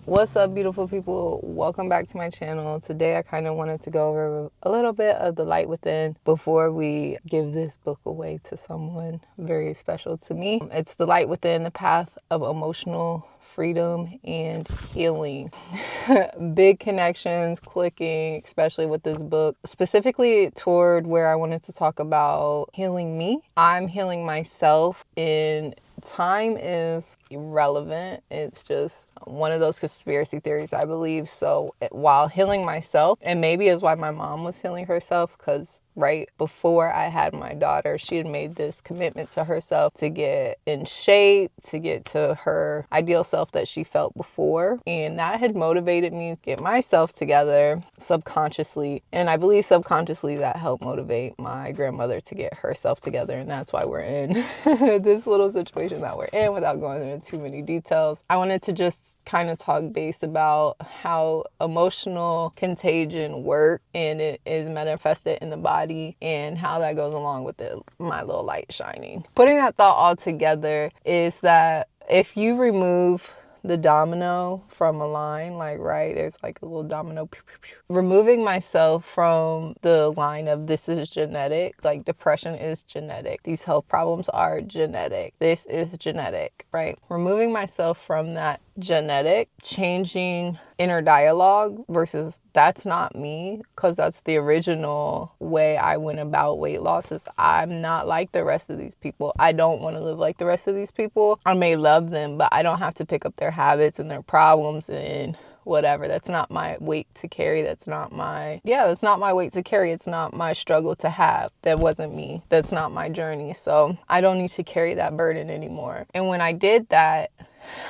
What's up, beautiful people? Welcome back to my channel. Today I kind of wanted to go over a little bit of the light within before we give this book away to someone very special to me. It's The Light Within, the Path of Emotional Freedom and Healing. Big connections clicking, especially with this book, specifically toward where I wanted to talk about healing me. I'm healing myself, and time is irrelevant. It's just one of those conspiracy theories, I believe. So while healing myself, and maybe is why my mom was healing herself, because right before I had my daughter, she had made this commitment to herself to get in shape, to get to her ideal self that she felt before. And that had motivated me to get myself together subconsciously. And I believe subconsciously that helped motivate my grandmother to get herself together. And that's why we're in this little situation that we're in without going into too many details. I wanted to just kind of talk base about how emotional contagion works, and it is manifested in the body, and how that goes along with my little light shining. Putting that thought all together is that if you remove the domino from a line, like right there's like a little domino, pew, pew, pew. Removing myself from the line of this is genetic, like depression is genetic, these health problems are genetic, this is genetic, right? Removing myself from that genetic, changing inner dialogue versus that's not me, because that's the original way I went about weight loss. Is I'm not like the rest of these people. I don't want to live like the rest of these people. I may love them, but I don't have to pick up their habits and their problems and whatever. That's not my weight to carry. That's not my weight to carry. It's not my struggle to have. That wasn't me. That's not my journey. So I don't need to carry that burden anymore. And when I did that,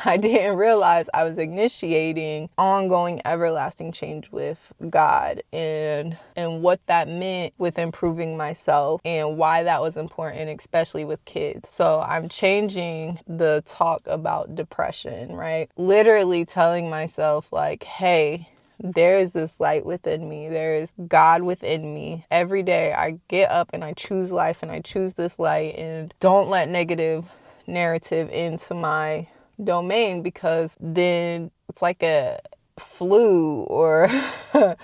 I didn't realize I was initiating ongoing everlasting change with God, and what that meant with improving myself and why that was important, especially with kids. So I'm changing the talk about depression, right? Literally telling myself like, hey, there is this light within me. There is God within me. Every day I get up and I choose life and I choose this light, and don't let negative narrative into my domain, because then it's like a flu or an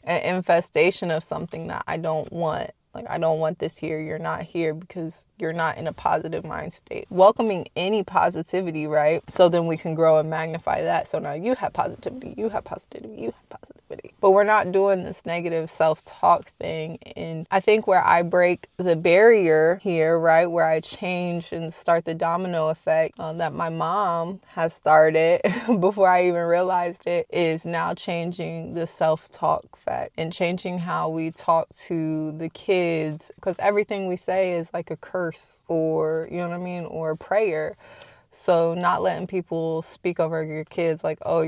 infestation of something that I don't want. Like, I don't want this here. You're not here because you're not in a positive mind state. Welcoming any positivity, right? So then we can grow and magnify that. So now you have positivity, you have positivity, you have positivity. But we're not doing this negative self-talk thing. And I think where I break the barrier here, right, where I change and start the domino effect that my mom has started before I even realized it, is now changing the self-talk fact and changing how we talk to the kids, because everything we say is like a curse, or you know what I mean, or a prayer. So not letting people speak over your kids like, oh,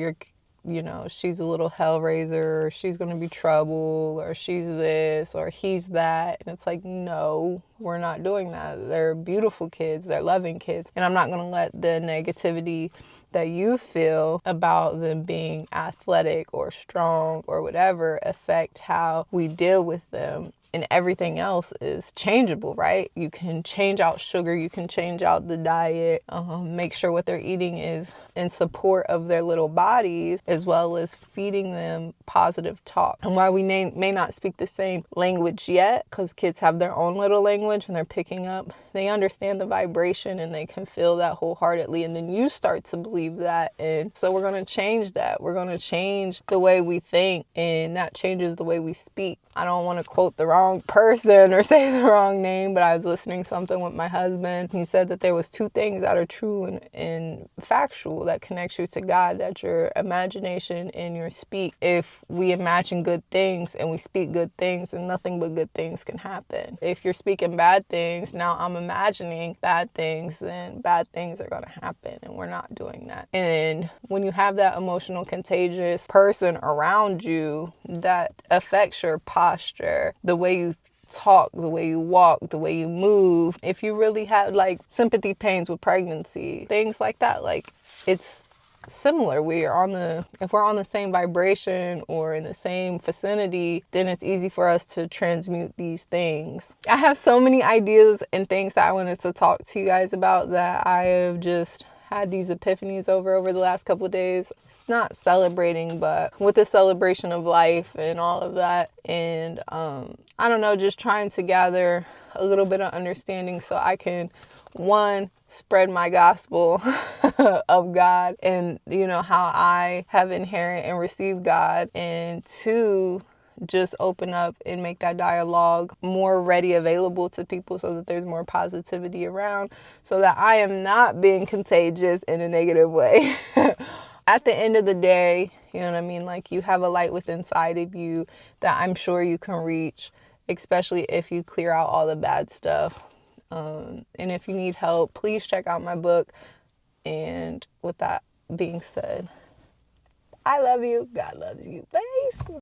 she's a little hell raiser, or she's gonna be trouble, or she's this, or he's that. And it's like, no, we're not doing that. They're beautiful kids, they're loving kids, and I'm not gonna let the negativity that you feel about them being athletic or strong or whatever affect how we deal with them. And everything else is changeable, right? You can change out sugar, you can change out the diet, make sure what they're eating is in support of their little bodies, as well as feeding them positive talk. And while we may not speak the same language yet, because kids have their own little language and they're picking up, they understand the vibration and they can feel that wholeheartedly. And then you start to believe that. And so we're going to change that. We're going to change the way we think, and that changes the way we speak. I don't want to quote the wrong person or say the wrong name, but I was listening to something with my husband. He said that there was two things that are true and factual that connects you to God: that your imagination and your speak. If we imagine good things and we speak good things, then nothing but good things can happen. If you're speaking bad things, now I'm imagining bad things, then bad things are going to happen, and we're not doing that. And when you have that emotional contagious person around you, that affects your posture, the way you talk, the way you walk, the way you move. If you really have like sympathy pains with pregnancy, things like that, like it's similar. If we're on the same vibration or in the same vicinity, then it's easy for us to transmute these things. I have so many ideas and things that I wanted to talk to you guys about that I have just had these epiphanies over the last couple of days. It's not celebrating, but with the celebration of life and all of that. And I don't know, just trying to gather a little bit of understanding so I can, one, spread my gospel of God and, you know, how I have inherent and received God. And two, just open up and make that dialogue more ready available to people so that there's more positivity around, so that I am not being contagious in a negative way. At the end of the day, you know what I mean? Like, you have a light within inside of you that I'm sure you can reach, especially if you clear out all the bad stuff. And if you need help, please check out my book. And with that being said, I love you. God loves you. Bye.